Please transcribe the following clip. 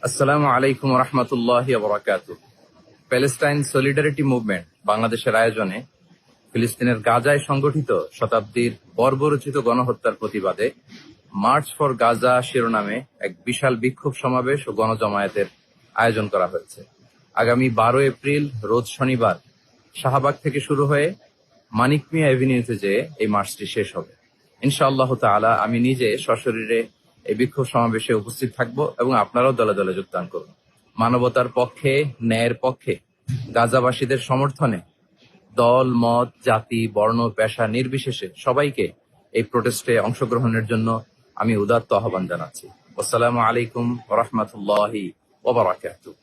আসসালামু আলাইকুম রহমতুল্লাহ বরাকাত। Palestine solidarity movement বাংলাদেশের আয়োজনে ফিলিস্তিনের গাজায় সংগঠিত শতাব্দীর বর্বরচিত গণহত্যার প্রতিবাদে মার্চ ফর গাজা শিরোনামে এক বিশাল বিক্ষোভ সমাবেশ ও গণজমায়েতের আয়োজন করা হয়েছে। আগামী 12 এপ্রিল রোজ শনিবার শাহবাগ থেকে শুরু হয়ে মানিক মিয়া এভিনিউতে যেয়ে এই মার্চটি শেষ হবে। ইনশাআল্লাহ তাআলা আমি নিজে সশরীরে এই বিক্ষোভ সমাবেশে উপস্থিত থাকব এবং আপনারাও দলে দলে যোগদান করুন। মানবতার পক্ষে, ন্যায়ের পক্ষে, গাজাবাসীদের সমর্থনে দল, মত, জাতি, বর্ণ, পেশা নির্বিশেষে সবাইকে এই প্রোটেস্টে অংশগ্রহণের জন্য আমি উদাত্ত আহ্বান জানাচ্ছি। আসসালামু আলাইকুম ওয়া রাহমাতুল্লাহি ওয়া বারাকাতুহু।